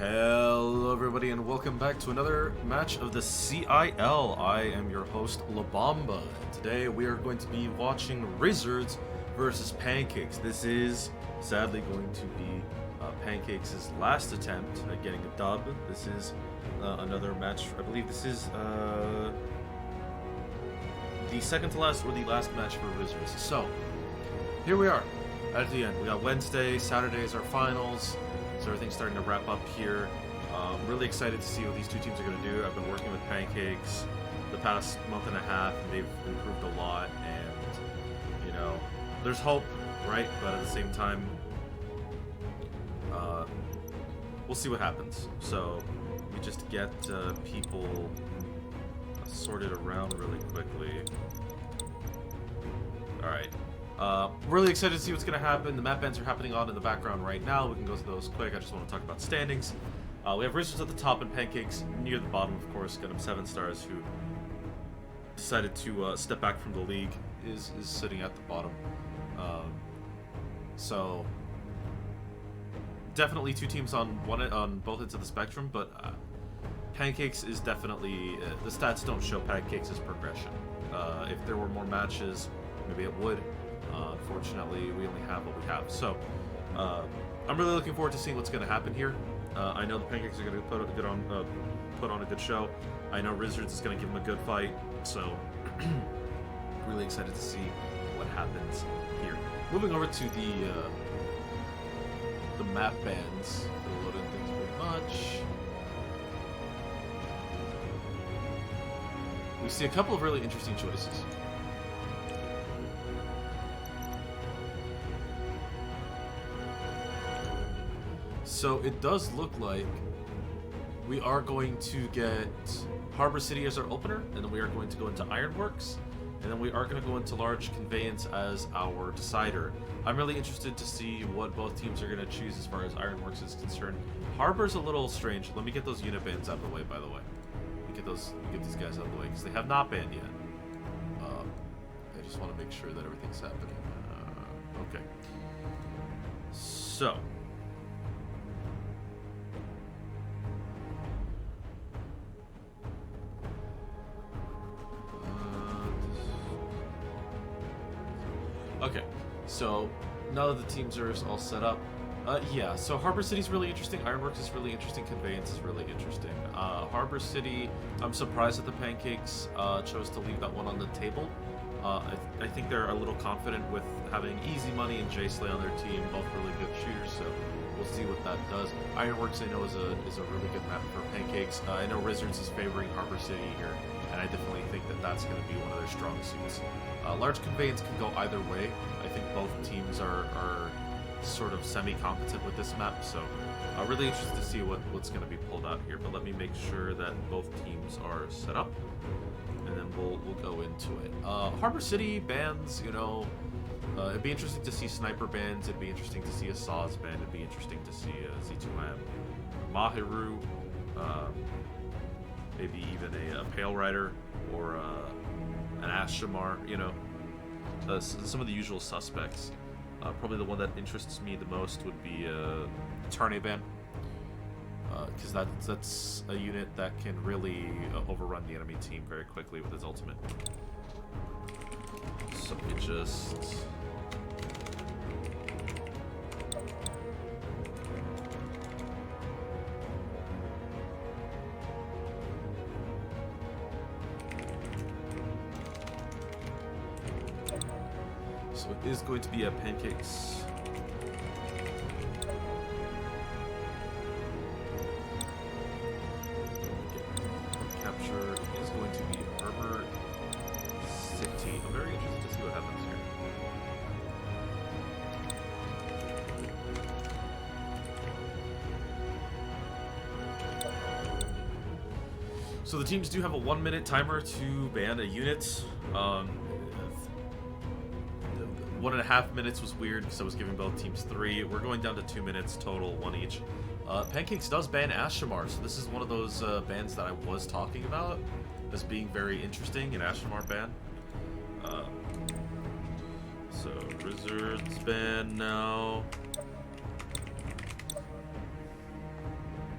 Hello everybody and welcome back to another match of the CIL. I am your host, Labamba. Today we are going to be watching Rizzards versus Pancakes. This is sadly going to be Pancakes' last attempt at getting a dub. This is another match, I believe this is the second to last or the last match for Rizzards. So, here we are at the end. We got Wednesday, Saturday is our finals. So everything's starting to wrap up here. I'm really excited to see what these two teams are going to do. I've been working with Pancakes the past month and a half, and they've improved a lot. And, you know, there's hope, right? But at the same time, we'll see what happens. So we just get people sorted around really quickly. All right. Really excited to see what's going to happen. The map bans are happening on in the background right now. We can go through those quick. I just want to talk about standings. We have Rizzards at the top and Pancakes near the bottom, of course. Got him 7 stars who decided to step back from the league is sitting at the bottom. So definitely two teams on both ends of the spectrum, but Pancakes is definitely the stats don't show Pancakes' progression. If there were more matches, maybe it would. Unfortunately, we only have what we have. So, I'm really looking forward to seeing what's going to happen here. I know the Pancakes are going to put on a good show. I know Rizzards is going to give them a good fight. So, really excited to see what happens here. Moving over to the map bans. They're loading things pretty much. We see a couple of really interesting choices. So it does look like we are going to get Harbor City as our opener, and then we are going to go into Ironworks, and then we are going to go into Large Conveyance as our decider. I'm really interested to see what both teams are going to choose as far as Ironworks is concerned. Harbor's a little strange. Let me get those unit bans out of the way, by the way. Get these guys out of the way, because they have not banned yet. I just want to make sure that everything's happening. Okay. So... Okay, so now that the teams are all set up, yeah, so Harbor City's really interesting, Ironworks is really interesting, Conveyance is really interesting. Harbor City, I'm surprised that the Pancakes chose to leave that one on the table. I think they're a little confident with having Easy Money and Jay Slay on their team, both really good shooters, so we'll see what that does. Ironworks, I know, is a really good map for Pancakes. I know Rizzards is favoring Harbor City here, and I definitely think that that's going to be one of their strong suits. Large Conveyance can go either way. I think both teams are sort of semi-competent with this map, so I'm really interested to see what's going to be pulled out here. But let me make sure that both teams are set up, and then we'll go into it. Harbor City bans, you know, it'd be interesting to see Sniper bans. It'd be interesting to see a Saws ban. It'd be interesting to see a Z2M, Mahiru, maybe even a Pale Rider or an Ashamar, you know, some of the usual suspects. Probably the one that interests me the most would be Tarneban, because that's a unit that can really overrun the enemy team very quickly with his ultimate. So it just... So it is going to be a Pancakes. Capture is going to be Harbor City. I'm very interested to see what happens here. So the teams do have a 1-minute timer to ban a unit. 1.5 minutes was weird because I was giving both teams 3. We're going down to 2 minutes total, 1 each. Pancakes does ban Ashamar, so this is one of those bans that I was talking about as being very interesting, an Ashamar ban. So Rizzards ban now.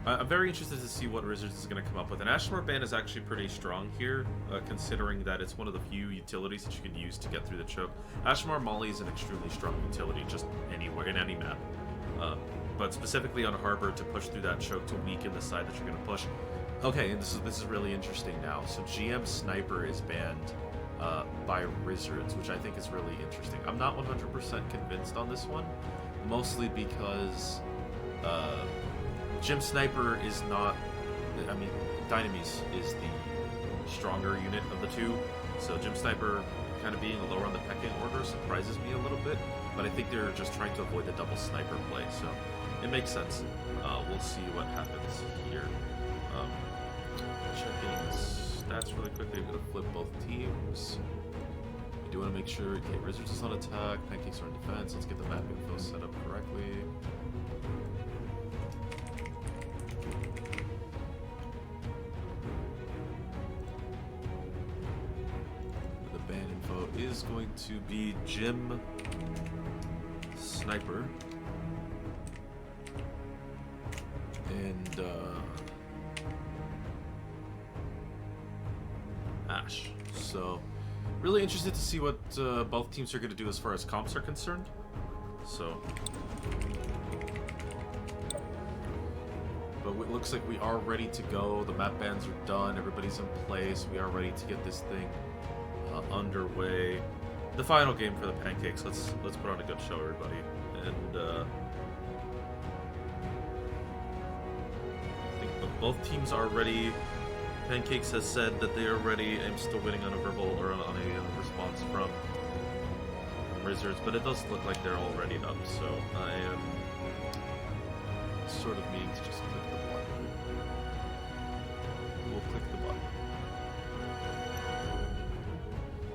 I'm very interested to see what Rizzards is going to come up with. An Ashmore Band is actually pretty strong here, considering that it's one of the few utilities that you can use to get through the choke. Ashmore Molly is an extremely strong utility, just anywhere, in any map. But specifically on Harbor to push through that choke to weaken the side that you're going to push. Okay, and this is really interesting now. So GM Sniper is banned by Rizzards, which I think is really interesting. I'm not 100% convinced on this one, mostly because GM Sniper is not... I mean, Dynamis is the stronger unit of the two, so GM Sniper kind of being lower on the pecking order surprises me a little bit, but I think they're just trying to avoid the double sniper play, so it makes sense. We'll see what happens here. Checking stats really quickly. I'm going to flip both teams. We do want to make sure, okay, Rizzards is on attack, Pancakes are on defense. Let's get the map info set up correctly. The ban info is going to be Jim Sniper. And, Ash. So, really interested to see what both teams are going to do as far as comps are concerned. So, but it looks like we are ready to go. The map bans are done. Everybody's in place. We are ready to get this thing underway. The final game for the Pancakes. Let's put on a good show, everybody. And I think both teams are ready. Pancakes has said that they are ready. I'm still waiting on a verbal or on a response from Rizzards, but it does look like they're all readied up. So I am sort of needing to just click the button. We'll click the button.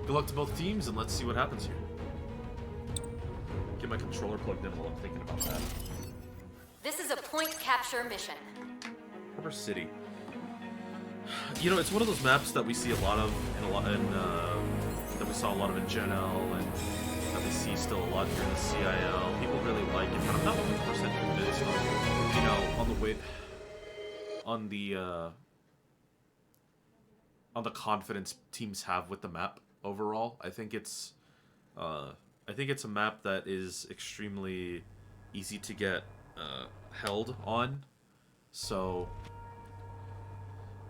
Good luck to both teams, and let's see what happens here. Get my controller plugged in while I'm thinking about that. This is a point capture mission. Harbor City. You know, it's one of those maps that we see a lot of that we saw a lot of in Gen L, and that we see still a lot here in the CIL. People really like it, but I'm not 100% convinced on, you know, on the confidence teams have with the map overall. I think it's a map that is extremely easy to get held on. So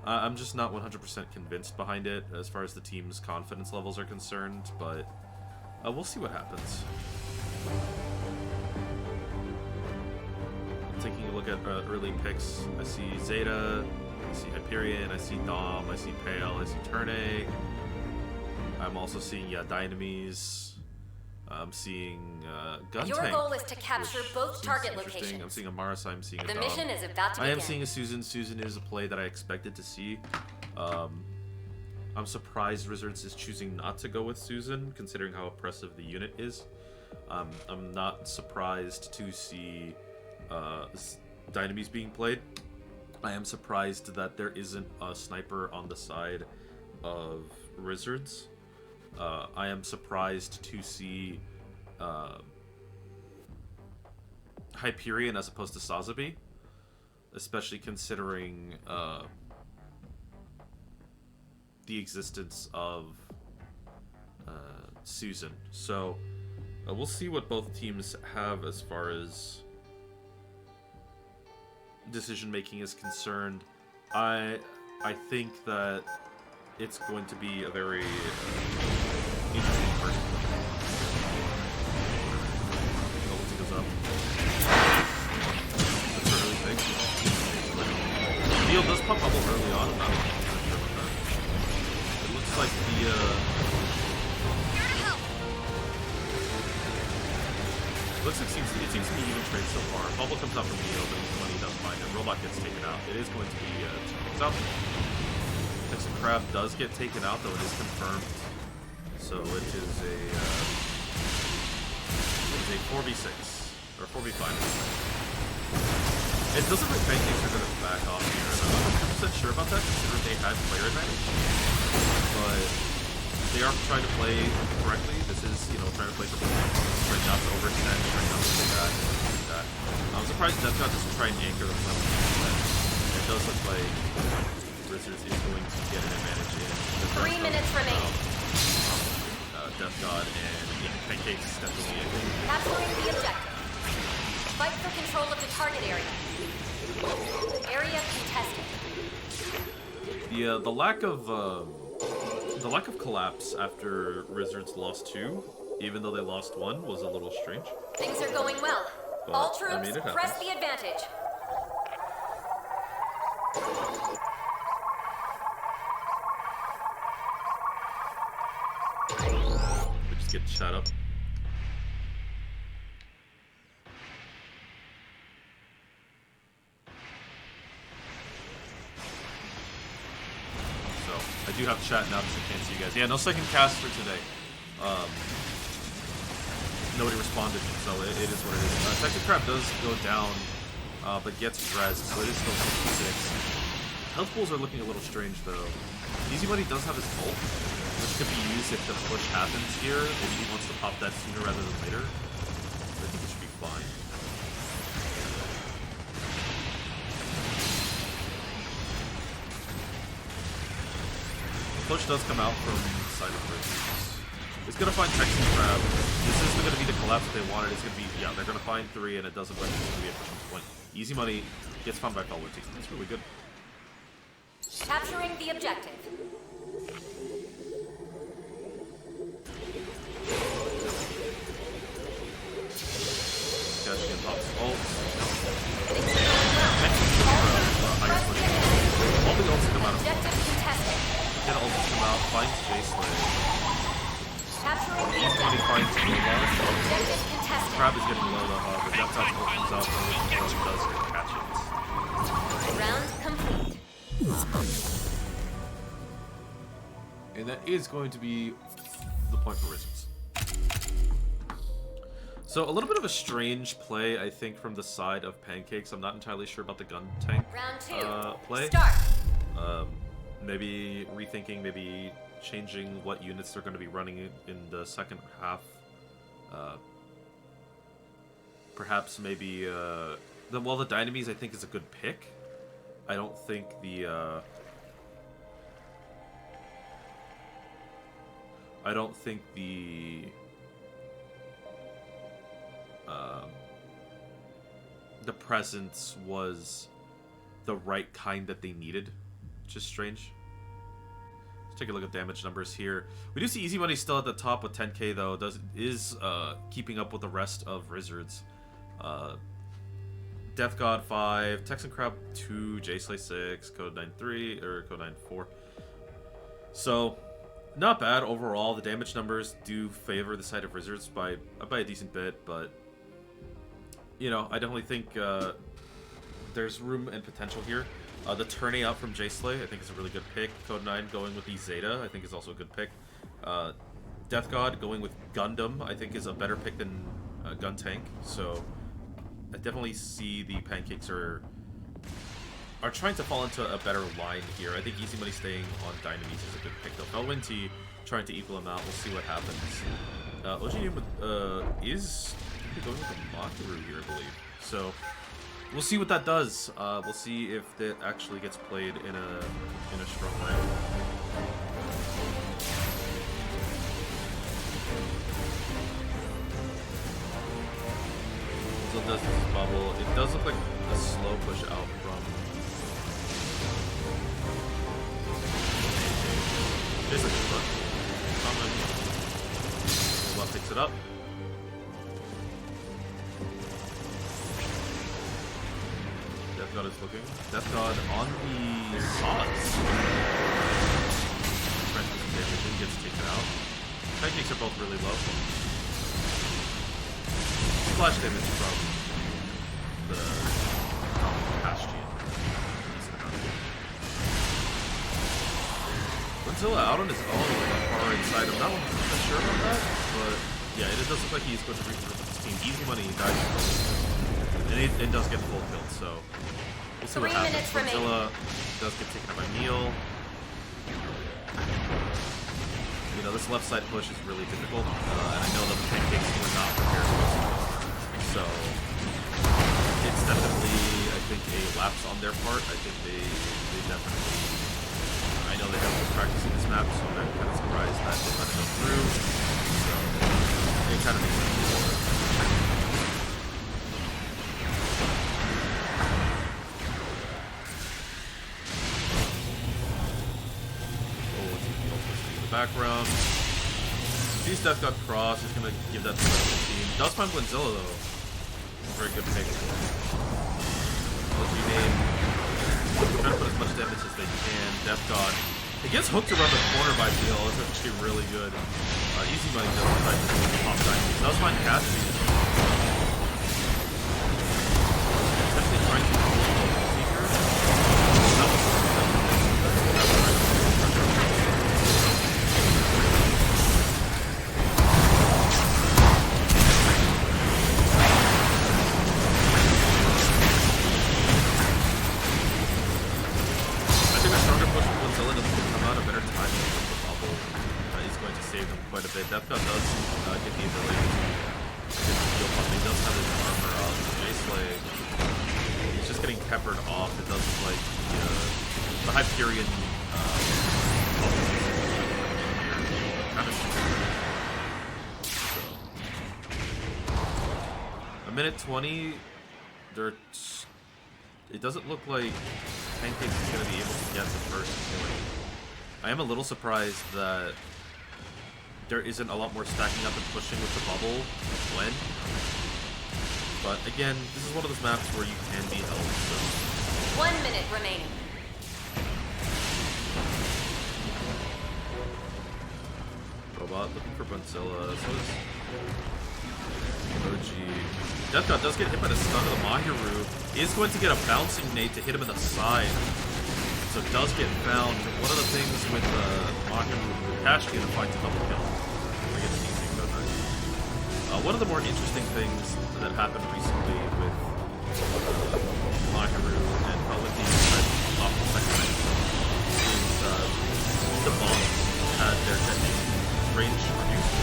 I'm just not 100% convinced behind it as far as the team's confidence levels are concerned, but we'll see what happens. Taking a look at early picks, I see Zeta, I see Hyperion, I see Dom, I see Pale, I see Turne. I'm also seeing, yeah, Dynamis. I'm seeing Gun Your Tank, goal is to capture both target locations. I'm seeing a Mars, I'm seeing a The Dom. mission is about to begin. I am seeing a Susan. Susan is a play that I expected to see. I'm surprised Rizzards is choosing not to go with Susan, considering how oppressive the unit is. I'm not surprised to see Dynamis being played. I am surprised that there isn't a sniper on the side of Rizzards. I am surprised to see Hyperion as opposed to Sazabi, especially considering the existence of Susan. So we'll see what both teams have as far as decision making is concerned. I think that it's going to be a very interesting person. Once it goes up, that's a really big. Deal does pop bubble early on. I'm not sure about that. It looks like the looks like it seems to be even trade so far. Bubble comes out from Neo, but he's money doesn't mind, and Robot gets taken out. It is going to be it's out. Texan Crab does get taken out, though it is confirmed. So it is a 4v6 or 4v5. It doesn't look like Pancakes are going to back off here, and I'm not 100% sure about that, considering they had player advantage. But they are trying to play correctly. This is, you know, trying to play for trying not to overextend, trying not to do that. I'm surprised Death God doesn't try and anchor themselves. does look like Rizzards is going to get an advantage in the 3 minutes remaining. Death God and Pancakes definitely. Capturing the objective. Fight for control of the target area. Area contested. The lack of collapse after Rizzards lost 2, even though they lost 1, was a little strange. Things are going well. But, All I troops, mean, it press happens. the advantage. We just get shot up. So, I do have chat now because I can't see you guys. Yeah, no second cast for today. Nobody responded, so it is what it is. Second Crab does go down, but gets rezzed, so it is still 66. Health pools are looking a little strange, though. Easy Money does have his ult, which could be used if the push happens here. Maybe he wants to pop that sooner rather than later. I think it should be fine. Push does come out from the side of Rizzards. It's gonna find Texan Crab. This isn't gonna be the collapse that they wanted. It's gonna be, yeah, they're gonna find 3, and it doesn't look like it's gonna be a pushing point. Easy Money gets found by Fellow Team. That's really good. Capturing the objective. Gashian pops ult. Things are going well. Press the advantage. All the ults come out of Objective contested. Get ult come out, finds J-Slay. Capturing the Easy Money objective. finds Lola. Objective contested. Crab is getting low though, however. That's how ult comes out from which does catch it. Round complete. And that is going to be the point for Rizzards. So a little bit of a strange play, I think, from the side of Pancakes. I'm not entirely sure about the gun tank Round 2. play. Start. Maybe rethinking, maybe changing what units they're going to be running in the second half. Perhaps maybe the Dynamis I think is a good pick. I don't think the the presence was the right kind that they needed, which is strange. Let's take a look at damage numbers here. We do see Easy Money still at the top with 10k though. Is keeping up with the rest of Rizzards. Death God 5, Texan Crab 2, J-Slay 6, Code 9 3 or Code 9 4. So not bad overall. The damage numbers do favor the side of Rizzards by a decent bit, but you know, I definitely think there's room and potential here. The turning out from J-Slay I think is a really good pick. Code 9 going with the Zeta I think is also a good pick. Death God going with Gundam I think is a better pick than Gun Tank. So I definitely see the Pancakes are trying to fall into a better line here. I think Easy Money staying on Dynamis is a good pick though. Felwinty trying to equal him out. We'll see what happens. OGM is going with a Makaru here, I believe. So we'll see what that does. We'll see if that actually gets played in a strong way. So does this bubble? It does look like a slow push out from. Just like a front. Left picks it up. Death God is looking. Death God on the sauce. French with some damage and gets taken out. Pancakes are both really low. Splash damage from the Bastion. Godzilla out on his own far inside. I'm not 100% sure about that, but yeah, it does look like he's going to regroup with his team. Easy Money dies, and it does get full killed, so we'll see what happens. Godzilla does get taken out by Neil. You know, this left side push is really difficult, and I know that the Pancakes were not prepared for this. So it's definitely, I think, a maps on their part. I think they definitely. I know they haven't been practicing this map, so I'm kind of surprised that they let it go through. So it kind of makes sense. Background. Sees Death got Cross. He's gonna give that to the rest of the team. Does find Blinzilla though. Very good pick. Let's rename. Try to put as much damage as they can. Death God. It gets hooked around the corner by Beal. It's actually really good. Easy money doesn't try to pop diamonds. Does find Cassie. Essentially trying to Seeker. That was Death God does get the ability to get the heal pump. He does have his armor up. J-Slay, he's just getting peppered off. It does like the Hyperion kind of so. A minute 20. It doesn't look like Pancakes is going to be able to get the first killing. I am a little surprised that there isn't a lot more stacking up and pushing with the bubble when. But again, this is one of those maps where you can be held. So. 1 minute remaining. Robot looking for Blinzilla. So is OG. Death God does get hit by the stun of the Mahiru. Is going to get a bouncing nade to hit him in the side. So it does get found. One of the things with Mahiru Kashi in a fight to double kill. One of the more interesting things that happened recently with Mahiru and with the off the second night is the bombs had their range reduced.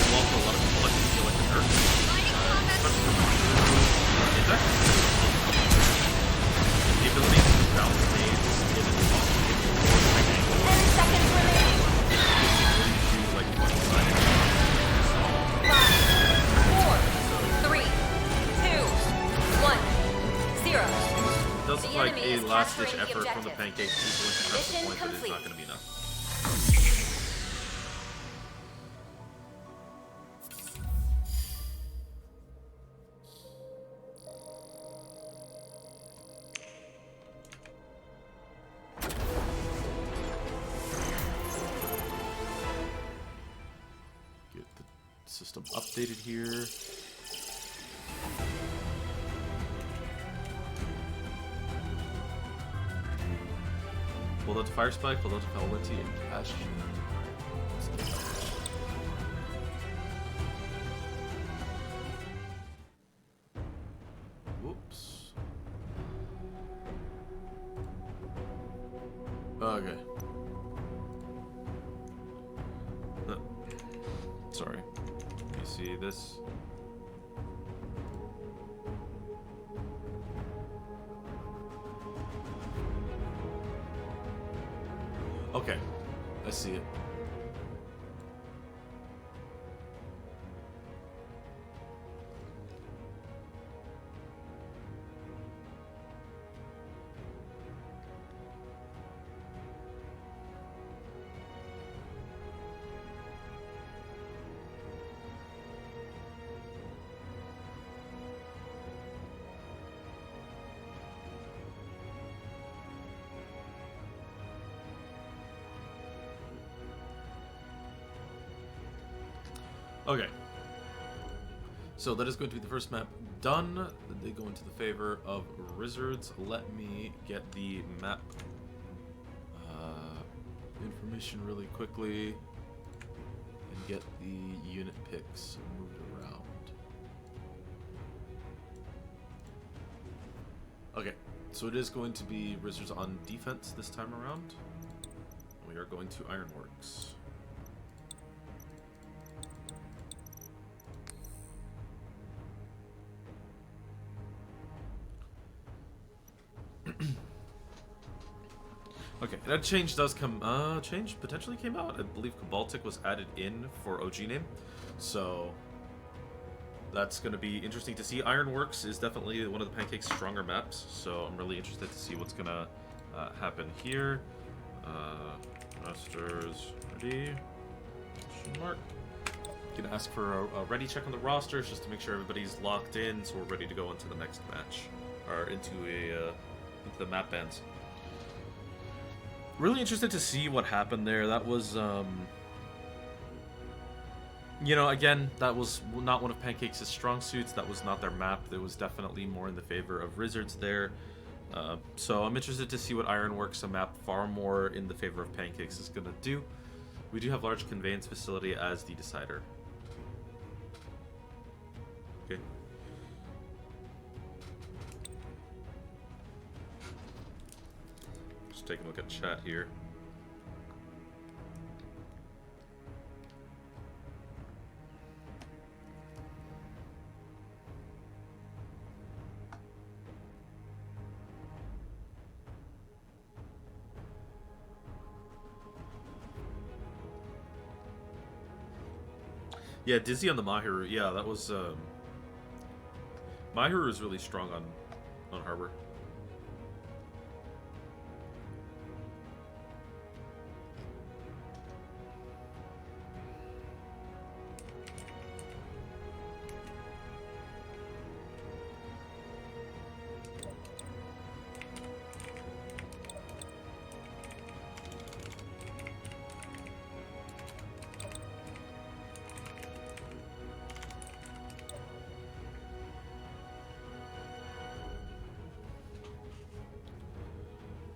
Well, for a lot of people, I feel like a nerf. Especially for Mahiru. It's actually the ability to bounce nades in a box. 10 seconds remaining. Like one-sided. 5, 4, 3, 2, 1, 0. Does look like a last-ditch effort from the Pancakes people to press the point, but it's not going to be enough. Get the system updated here. Hold out to Fire Spike, hold out to Paladin, and Cash. Whoops. Okay. Sorry. You see this? Okay, I see it. Okay, so that is going to be the first map done. They go into the favor of Rizzards. Let me get the map information really quickly and get the unit picks moved around. Okay, so it is going to be Rizzards on defense this time around. We are going to Ironworks. Okay, that change does come. Change potentially came out. I believe Cabaltic was added in for OG name, so that's going to be interesting to see. Ironworks is definitely one of the Pancake's stronger maps, so I'm really interested to see what's going to happen here. Rosters ready? Question mark. Gonna ask for a ready check on the rosters just to make sure everybody's locked in, so we're ready to go into the next match or into the map bans. Really interested to see what happened there. That was, you know, again, that was not one of Pancake's strong suits. That was not their map. It was definitely more in the favor of Rizzards there. So I'm interested to see what Ironworks, a map far more in the favor of Pancakes, is going to do. We do have large conveyance facility as the decider. Okay. Just take a look at chat here. Yeah, Dizzy on the Mahiru. Yeah, that was Mahiru is really strong on Harbor.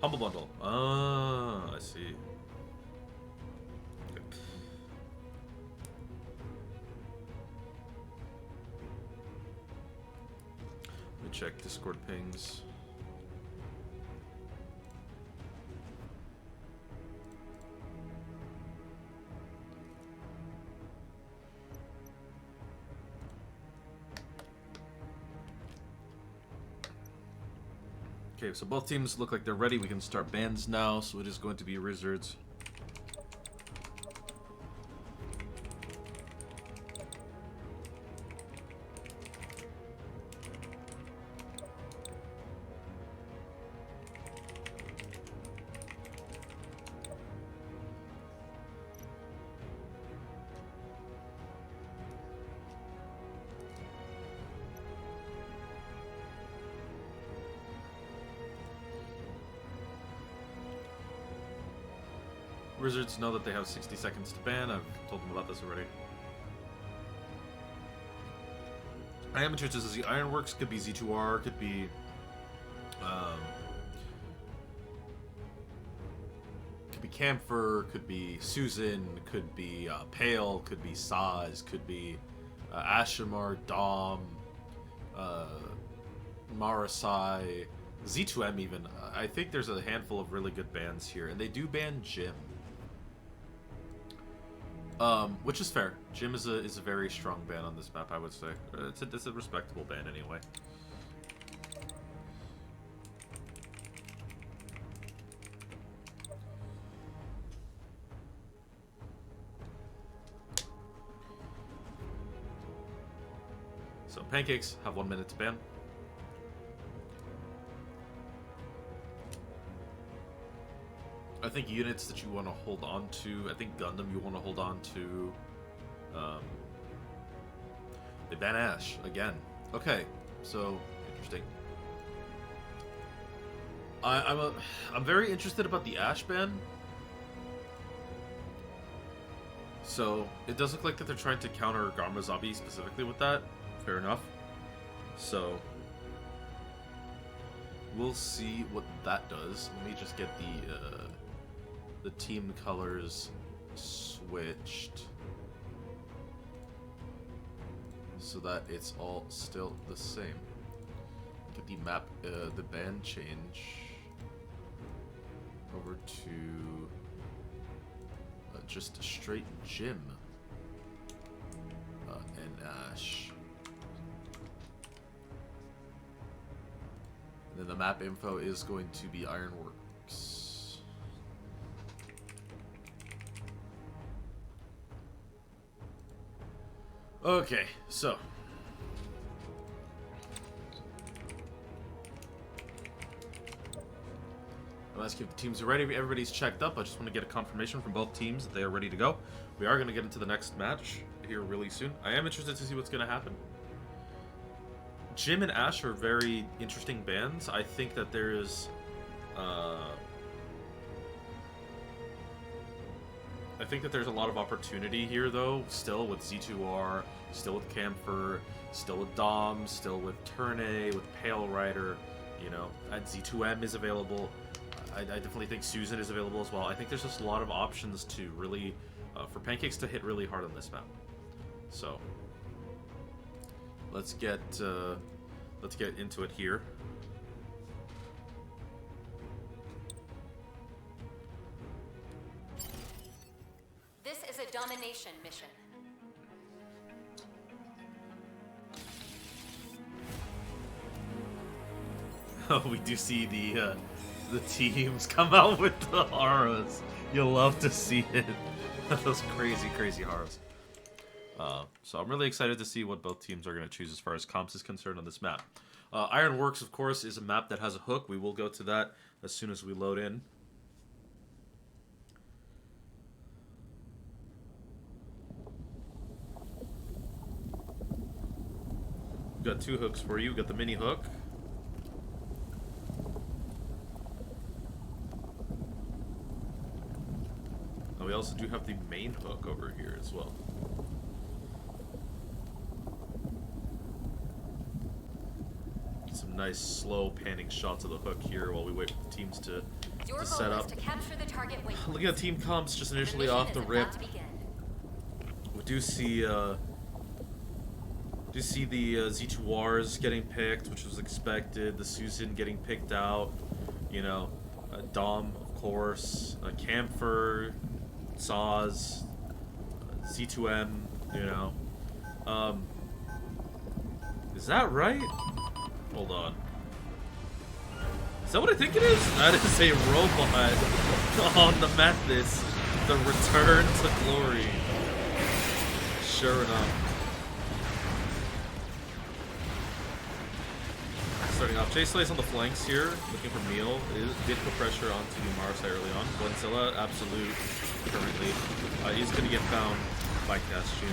Humble Bundle. Ah, I see. Okay. Let me check Discord pings. Okay, so both teams look like they're ready. We can start bans now, so it is going to be Rizzards. Rizzards know that they have 60 seconds to ban. I've told them about this already. I am interested to see Ironworks. Could be Z2R. Could be Camphor. Could be Susan. Could be Pale. Could be Saz. Could be Ashimar, Dom, Marasai, Z2M even. I think there's a handful of really good bans here, and they do ban Jim. Which is fair. Jim is a very strong ban on this map, I would say. It's a respectable ban anyway. So Pancakes have 1 minute to ban. I think units that you want to hold on to. I think Gundam you want to hold on to. They ban Ash again. Okay, so interesting. I'm very interested about the Ash ban. So it does look like that they're trying to counter Garma Zombie specifically with that. Fair enough. So we'll see what that does. Let me just get the team colors switched so that it's all still the same. Get the map, the band change over to just a straight Jim and Ash. And then the map info is going to be Ironworks. Okay, so let's keep the teams ready. Everybody's checked up. I just want to get a confirmation from both teams that they are ready to go. We are going to get into the next match here really soon. I am interested to see what's going to happen. Jim and Ash are very interesting bands. I think that there is I think that there's a lot of opportunity here, though, still with Z2R, still with Camphor, still with Dom, still with Turne, with Pale Rider, you know, and Z2M is available. I definitely think Susan is available as well. I think there's just a lot of options to really, for Pancakes to hit really hard on this map. So, let's get into it here. This is a domination mission. Oh, we do see the teams come out with the Haras. You'll love to see it. Those crazy, crazy Haras. So I'm really excited to see what both teams are going to choose as far as comps is concerned on this map. Ironworks, of course, is a map that has a hook. We will go to that as soon as we load in. We've got two hooks for you. We've got the mini hook. And we also do have the main hook over here as well. Some nice slow panning shots of the hook here while we wait for the teams to set up. Looking at team comps just initially off the rip, we do see the Z2Rs getting picked, which was expected. The Susan getting picked out. You know, Dom, of course, Camphor, Saz, Z2M. You know, is that right? Hold on. Is that what I think it is? That is a robot on the Methodist. The return to glory. Sure enough. Starting off, Jay Slay's on the flanks here, looking for Meal. It did put pressure onto Marseille early on. Godzilla, absolute currently. He's going to get found by Castian.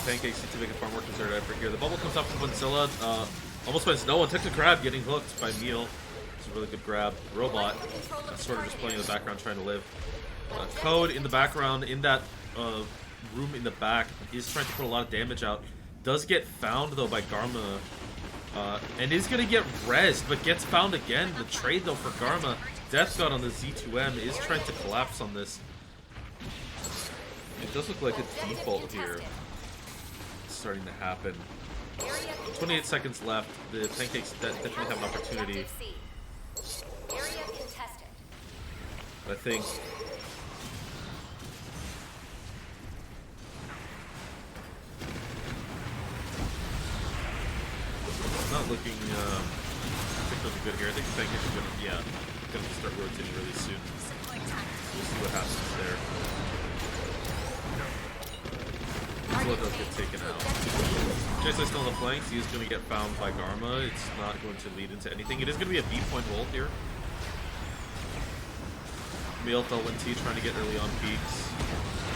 Pancakes need to make a far more concerted effort here. The bubble comes up from Godzilla. Almost wins. No one took the grab, getting hooked by Meal. It's a really good grab. Robot, sort of just playing in the background, trying to live. Code in the background, in that room in the back. He's trying to put a lot of damage out. Does get found, though, by Garma. And is going to get rezzed, but gets found again. The trade, though, for Garma. Death God on the Z2M is trying to collapse on this. It does look like a default here. Starting to happen. 28 seconds left. The Pancakes definitely have an opportunity. I think it's not looking particularly good here. I think the Pancakes are gonna start rotating really soon. We'll see what happens there. Godzilla does get taken out. Jesse's still on the flanks. He is going to get found by Garma. It's not going to lead into anything. It is going to be a B-point hold here. Meal fell T trying to get early on peaks.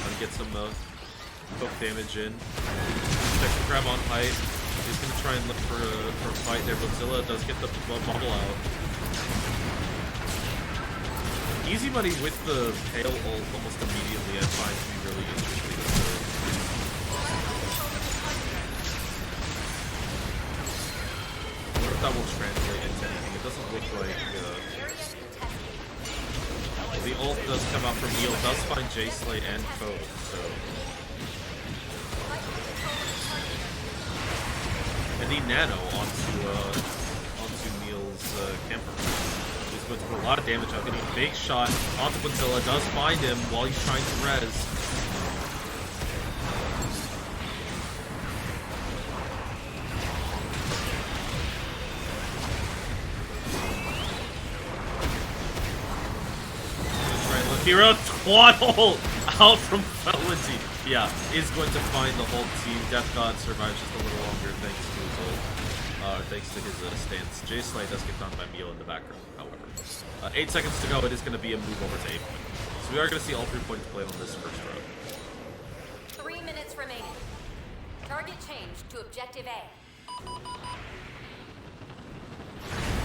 Trying to get some poke damage in. Checks the grab on height. He's going to try and look for a fight there. Godzilla does get the bubble out. Easy money with the Pale ult almost immediately I find to be really interesting. That will translate into anything. It doesn't look like the ult does come out from Eel, does find J-Slay and Code, so. And the nano onto Neil's camper. He's going to put a lot of damage out, getting a big shot onto Godzilla, does find him while he's trying to res. Kira quad ult out from Felwenty. Yeah, is going to find the whole team. Death God survives just a little longer thanks to his ult. Thanks to his stance. Jay Slay does get found by Meal in the background, however. 8 seconds to go. It is going to be a move over to A point. So we are going to see all 3 points played on this first round. 3 minutes remaining. Target changed to objective A.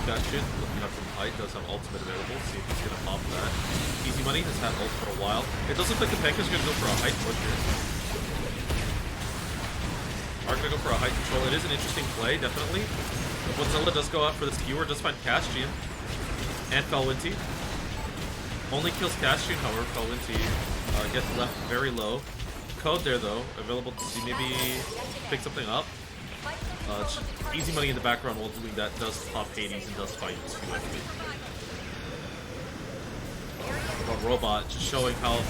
Bastion, looking up from height, does have ultimate available. See if he's going to pop that. Easy Money has had ult for a while. It does look like the Pancakes are going to go for a height push here. Are going to go for a height control. It is an interesting play, definitely. But Zilla does go out for the skewer, does find Castian and Felwenty. Only kills Castian, however, Felwenty gets left very low. Code there, though, available to see maybe pick something up. Easy Money in the background while doing that does pop Hades and does fight 2 enemies. But Robot just showing how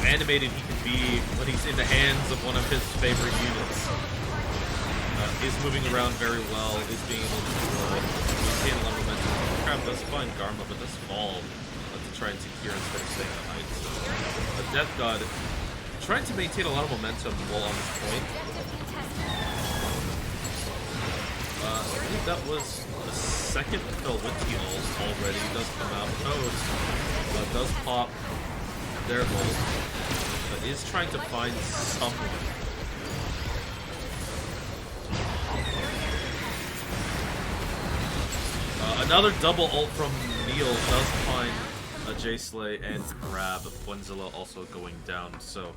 animated he can be when he's in the hands of one of his favorite units. Is moving around very well, is being able to maintain a lot of momentum. Crab does find Garma, but does fall to try and secure instead of staying at height. So, Death God trying to maintain a lot of momentum while on this point. I think that was the second Felwenty ult already. Does come out. Code does pop their ult, but is trying to find someone. Another double ult from Neil does find J Slay and Crab. Gwenzilla also going down, so.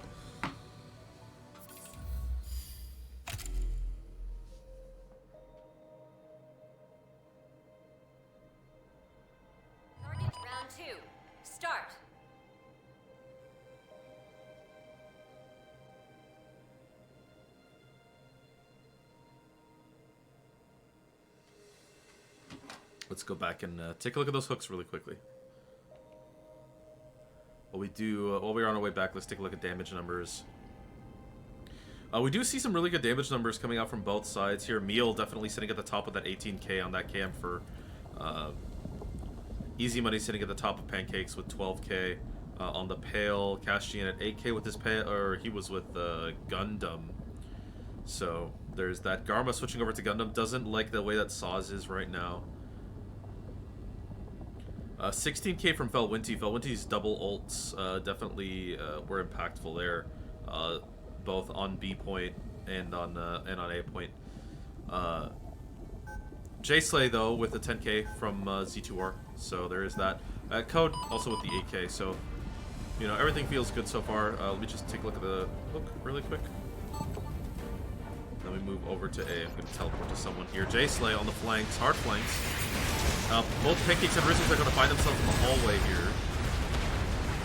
Round 2. Start. Let's go back and take a look at those hooks really quickly. While we're on our way back, let's take a look at damage numbers. We do see some really good damage numbers coming out from both sides here. Meal definitely sitting at the top with that 18k on that cam for Easy Money sitting at the top of Pancakes with 12k on the Pale. Castian at 8k with his Pale, or he was with Gundam. So there's that. Garma switching over to Gundam. Doesn't like the way that Saz is right now. 16k from Felwenty. Felwenty's double ults definitely were impactful there, both on B point and on A point. J Slay though with the 10k from Z2R, so there is that. Code also with the 8k, so you know everything feels good so far. Let me just take a look at the hook really quick. Then we move over to A. I'm going to teleport to someone here. J Slay on the flanks, hard flanks. Both Pancakes and Rizzards are going to find themselves in the hallway here.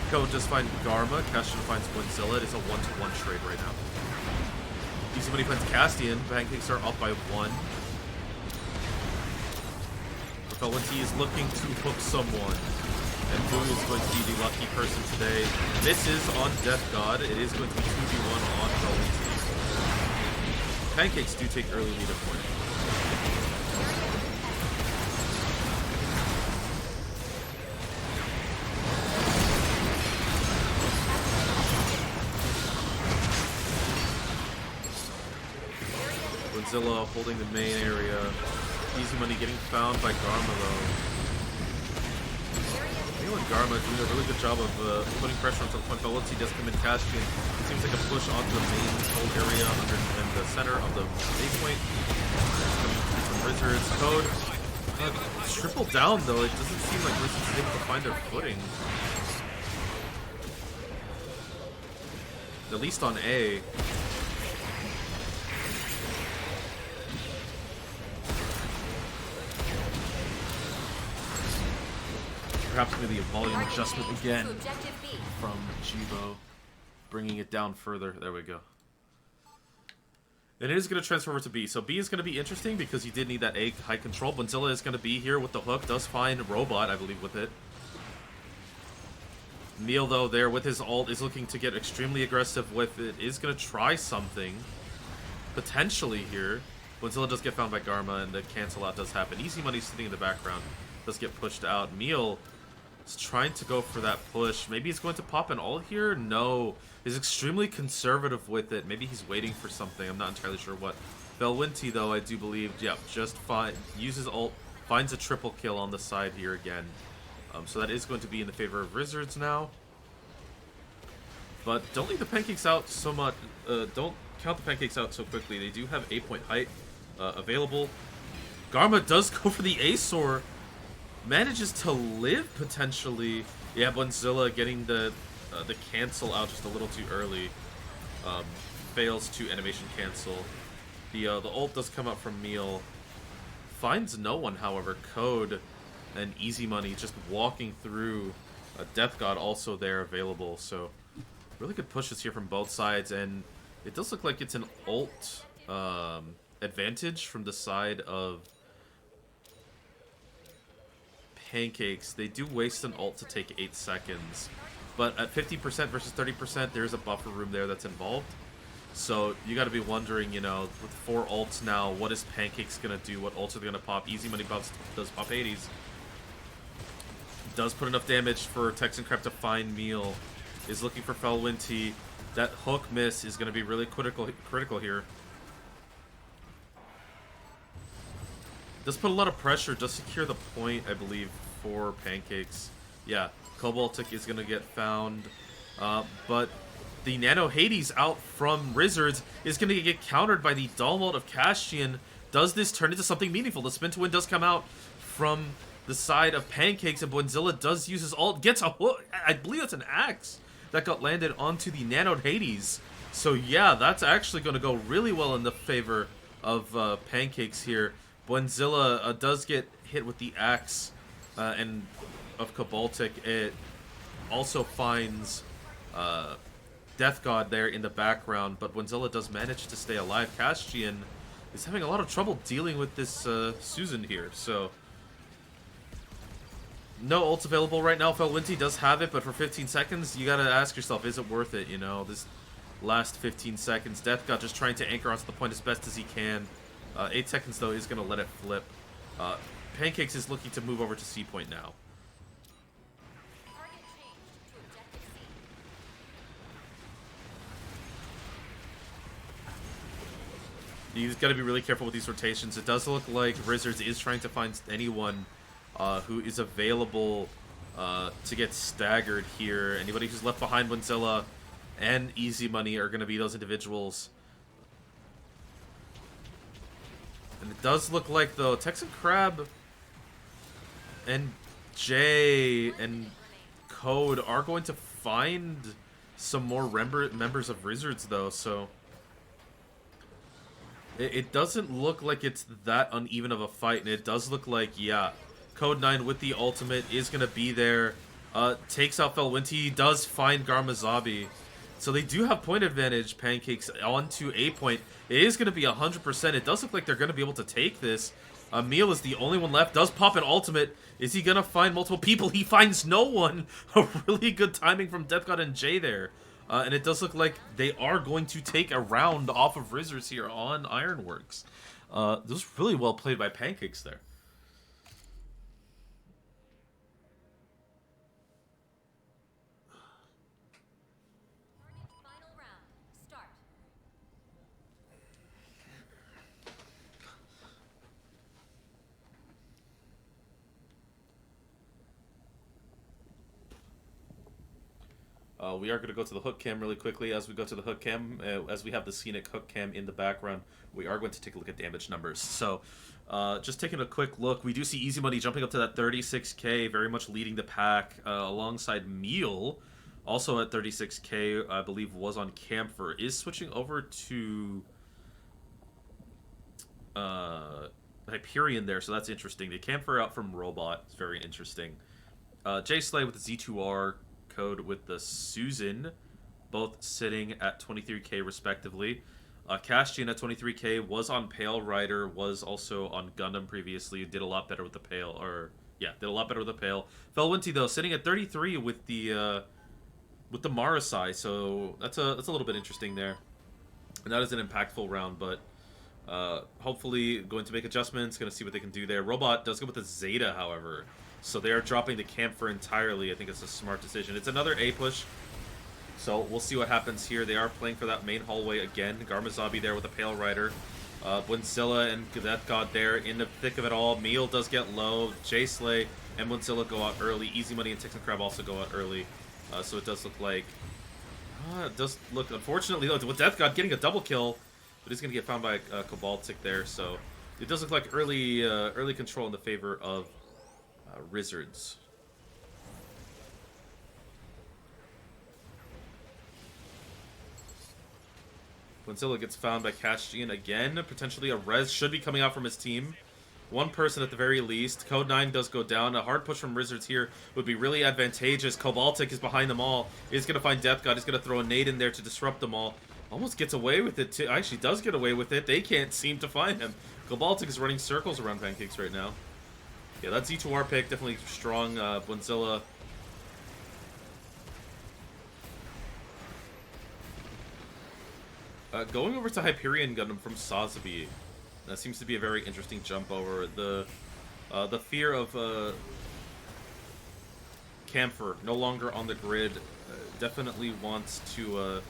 Code just find Garma. Castian finds Gwenzilla. It is a 1-to-1 trade right now. Easy Money finds Castian. Pancakes are up by 1. Felwenty is looking to hook someone. And who is going to be the lucky person today? This is on Death God. It is going to be 2v1 on Felwenty. Pancakes do take early lead at point. Godzilla holding the main area. Easy Money getting found by Garma though. Neil and Garma doing a really good job of putting pressure on point. Felwenty does come in Castian. Seems like a push onto the main hold area under in the center of the A point. Coming from Rizzards. Code. Triple down though. It doesn't seem like Rizzards is able to find their footing. At least on A. Perhaps maybe a volume adjustment again from Chivo, bringing it down further. There we go. And it is going to transfer over to B. So B is going to be interesting because you did need that A high control. Gwenzilla is going to be here with the hook. Does find Robot, I believe, with it. Neil, though, there with his ult is looking to get extremely aggressive with it. Is going to try something potentially here. Gwenzilla does get found by Garma, and the cancel out does happen. Easy Money sitting in the background does get pushed out. Meal He's trying to go for that push. Maybe he's going to pop an ult here? No. He's extremely conservative with it. Maybe he's waiting for something. I'm not entirely sure what. Felwinti, though, I do believe, yeah, just uses ult, finds a triple kill on the side here again. So that is going to be in the favor of Rizzards now. But don't leave the Pancakes out so much. Don't count the Pancakes out so quickly. They do have 8-point height available. Garma does go for the Aesor. Manages to live, potentially. Yeah, Bunzilla getting the cancel out just a little too early. Fails to animation cancel. The ult does come out from Meal. Finds no one, however. Code and Easy Money just walking through. Death God also there available. So really good pushes here from both sides. And it does look like it's an ult advantage from the side of Pancakes. They do waste an ult to take 8 seconds. But at 50% versus 30%, there's a buffer room there that's involved. So you got to be wondering, you know, with 4 ults now, what is Pancakes going to do? What ults are they going to pop? Easy Money does pop 80s. Does put enough damage for Texan Crep to find Meal. Is looking for Felwinti. That hook miss is going to be really critical here. Does put a lot of pressure. Does secure the point, I believe, for Pancakes. Yeah, Cobaltic is going to get found. But the Nano Hades out from Rizzards is going to get countered by the Dalmalt of Castian. Does this turn into something meaningful? The Spin to Win does come out from the side of Pancakes, and Buenzilla does use his ult. Gets a hook. I believe that's an axe that got landed onto the Nano Hades. So yeah, that's actually going to go really well in the favor of Pancakes here. Buenzilla does get hit with the axe and of Cobaltic. It also finds Death God there in the background, but Buenzilla does manage to stay alive. Castian is having a lot of trouble dealing with this Susan here, so no ults available right now. Felwinti does have it, but for 15 seconds, you gotta ask yourself, is it worth it? You know, this last 15 seconds. Death God just trying to anchor onto the point as best as he can. 8 seconds, though, is going to let it flip. Pancakes is looking to move over to C point now. You've got to be really careful with these rotations. It does look like Rizzards is trying to find anyone who is available to get staggered here. Anybody who's left behind, Buenzilla and Easy Money are going to be those individuals. And it does look like, though, Texan Crab and Jay and Code are going to find some more members of Rizzards, though, so it doesn't look like it's that uneven of a fight, and it does look like, yeah, Code 9 with the ultimate is going to be there. Takes out Felwinti, does find Garmazabi. So they do have point advantage, Pancakes, onto A point. It is going to be 100%. It does look like they're going to be able to take this. Emil is the only one left. Does pop an ultimate. Is he going to find multiple people? He finds no one. A really good timing from Death God and Jay there. And it does look like they are going to take a round off of Rizzards here on Ironworks. This was really well played by Pancakes there. We are going to go to the hook cam really quickly. As we go to the hook cam, as we have the scenic hook cam in the background, we are going to take a look at damage numbers. So, just taking a quick look, we do see Easy Money jumping up to that 36k, very much leading the pack, alongside Meal, also at 36k, I believe was on Camphor, is switching over to Hyperion there, so that's interesting. The Camphor out from Robot is very interesting. Jay Slay with the Z2R, Code with the Susan, both sitting at 23k respectively. Castian at 23k was on Pale Rider, was also on Gundam previously, did a lot better with the Pale, did a lot better with the Pale. Felwinti though sitting at 33 with the Marasai, so that's a little bit interesting there. And that is an impactful round, but hopefully going to make adjustments, going to see what they can do there. Robot does go with the Zeta, however. So they are dropping the camphor entirely. I think it's a smart decision. It's another A push. So we'll see what happens here. They are playing for that main hallway again. Garmazabi there with a Pale Rider. Bwinzilla and Death God there in the thick of it all. Meal does get low. J-Slay and Bwinzilla go out early. Easy Money and Texan Crab also go out early. So it does look like... it does look, unfortunately, though, with Death God getting a double kill, but he's going to get found by Cobaltic there. So it does look like early control in the favor of Rizzards. Bwinzilla gets found by Castian again. Potentially a res should be coming out from his team. One person at the very least. Code 9 does go down. A hard push from Rizzards here would be really advantageous. Cobaltic is behind them all. He's going to find Death God. He's going to throw a nade in there to disrupt them all. Almost gets away with it, too. Actually does get away with it. They can't seem to find him. Cobaltic is running circles around Pancakes right now. Yeah, that Z2R pick, definitely strong. Bwinzilla. Going over to Hyperion Gundam from Sazabi. That seems to be a very interesting jump over. The fear of Camphor no longer on the grid definitely wants to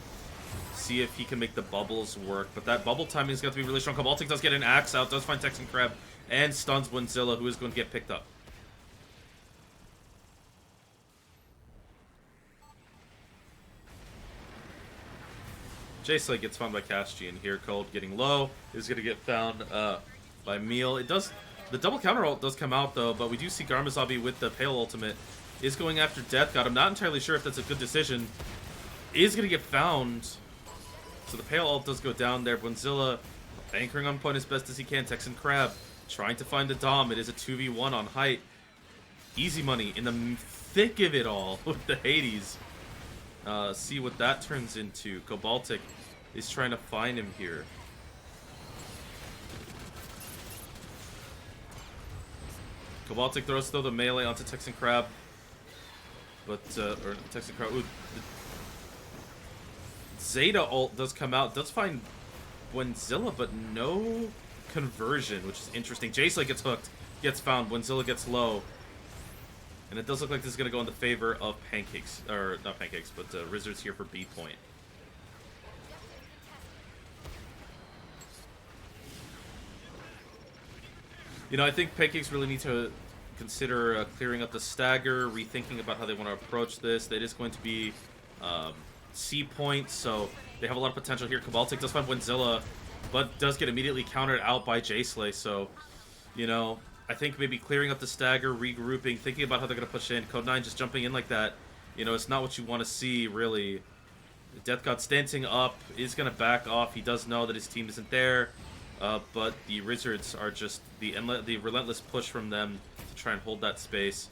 see if he can make the bubbles work. But that bubble timing is going to be really strong. Cobaltic does get an axe out, does find Texan Crab, and stuns Bwinzilla, who is going to get picked up. J-Slay gets found by Castian here. Cold getting low is going to get found by Meal. It does, the double counter ult does come out though, but we do see Garmazabi with the Pale Ultimate is going after Death God. I'm not entirely sure if that's a good decision. Is going to get found. So the Pale ult does go down there. Bwinzilla anchoring on point as best as he can. Texan Crab trying to find the Dom. It is a 2v1 on height. Easy Money in the thick of it all with the Hades. See what that turns into. Cobaltic is trying to find him here. Cobaltic throws the melee onto Texan Crab. But, or Texan Crab. Ooh, Zeta ult does come out. Does find Bwinzilla, but no conversion, which is interesting. J-Slay gets hooked. Gets found. Bwinzilla gets low. And it does look like this is going to go in the favor of Pancakes. Or, not Pancakes, but Rizzards here for B point. You know, I think Pancakes really need to consider clearing up the stagger, rethinking about how they want to approach this. It is going to be C point, so they have a lot of potential here. Cobaltic does find Bwinzilla, but does get immediately countered out by J-Slay, so, you know, I think maybe clearing up the stagger, regrouping, thinking about how they're going to push in. Code 9 just jumping in like that, you know, it's not what you want to see, really. Death God stancing up is going to back off. He does know that his team isn't there, but the Rizzards are just the relentless push from them to try and hold that space.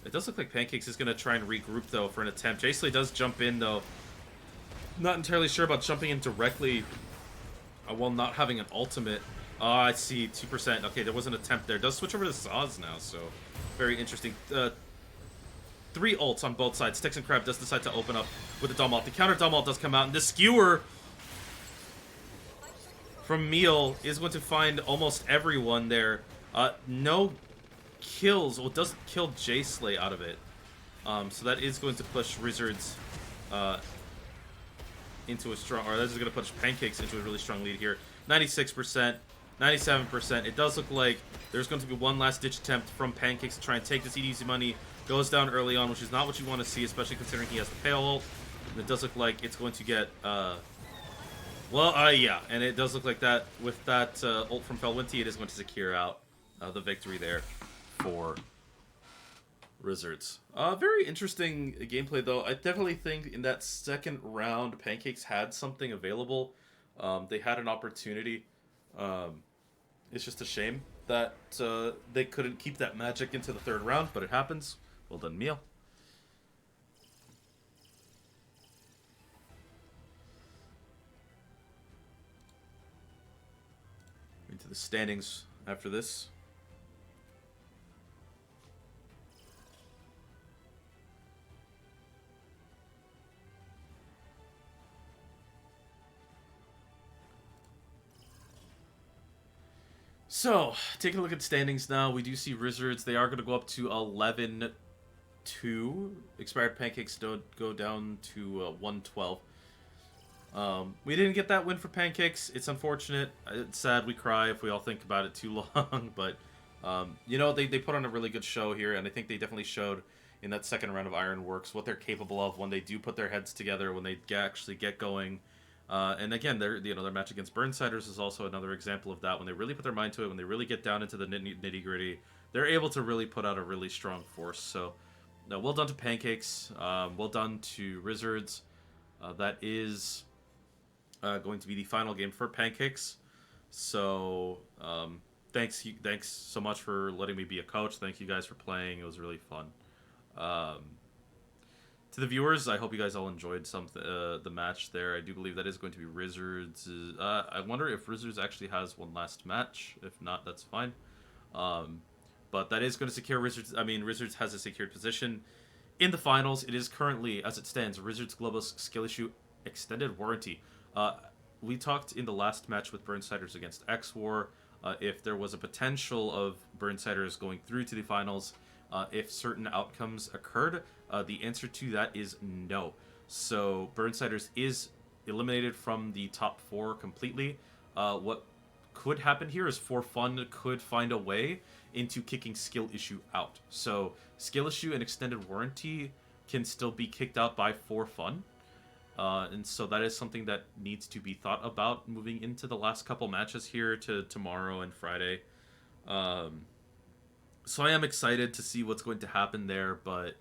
It does look like Pancakes is going to try and regroup, though, for an attempt. J-Slay does jump in, though. Not entirely sure about jumping in directly while not having an ultimate. I see, 2%. Okay, there was an attempt there. Does switch over to Zaz now, so very interesting. 3 ults on both sides. Texan Crab does decide to open up with the Dom ult. The counter Dom ult does come out, and the skewer from Meal is going to find almost everyone there. No kills. Well, it does kill J-Slay out of it. So that is going to push Rizzards into a strong... Or that is going to push Pancakes into a really strong lead here. 96%. 97%. It does look like there's going to be one last ditch attempt from Pancakes to try and take this easy money. Goes down early on, which is not what you want to see, especially considering he has the Pale ult. And it does look like it's going to get, yeah. And it does look like that, with that ult from Felwinti, it is going to secure out the victory there for Rizzards. Very interesting gameplay, though. I definitely think in that second round, Pancakes had something available. They had an opportunity. It's just a shame that they couldn't keep that magic into the third round, but it happens. Well done, Meal. Into the standings after this. So, taking a look at standings now, we do see Rizzards. They are going to go up to 11-2. Expired Pancakes don't go down to 1-12. We didn't get that win for Pancakes. It's unfortunate. It's sad we cry if we all think about it too long. But, you know, they put on a really good show here. And I think they definitely showed in that second round of Ironworks what they're capable of when they do put their heads together, when they actually get going. And again, their match against Burnsiders is also another example of that. When they really put their mind to it, when they really get down into the nitty gritty, they're able to really put out a really strong force. So, no, well done to Pancakes. Well done to Rizzards. That is going to be the final game for Pancakes. So, thanks so much for letting me be a coach. Thank you guys for playing. It was really fun. To the viewers, I hope you guys all enjoyed the match there. I do believe that is going to be Rizzards. I wonder if Rizzards actually has one last match. If not, that's fine. But that is going to secure Rizzards. I mean, Rizzards has a secured position in the finals. It is currently, as it stands, Rizzards Global Skill Issue Extended Warranty. We talked in the last match with Burnsiders against X-War if there was a potential of Burnsiders going through to the finals if certain outcomes occurred. The answer to that is no. So Burnsiders is eliminated from the top 4 completely. What could happen here is For Fun could find a way into kicking Skill Issue out. So Skill Issue and Extended Warranty can still be kicked out by For Fun. And so that is something that needs to be thought about moving into the last couple matches here to tomorrow and Friday. So I am excited to see what's going to happen there, but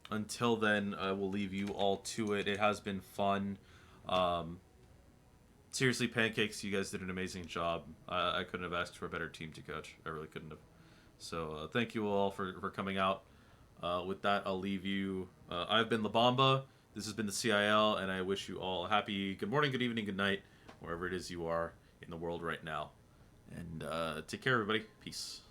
until then, I will leave you all to it. It has been fun. Seriously, Pancakes, you guys did an amazing job. I couldn't have asked for a better team to coach. I really couldn't have. So thank you all for coming out. With that, I'll leave you. I've been La Bamba. This has been the CIL, and I wish you all a happy good morning, good evening, good night, wherever it is you are in the world right now. And take care, everybody. Peace.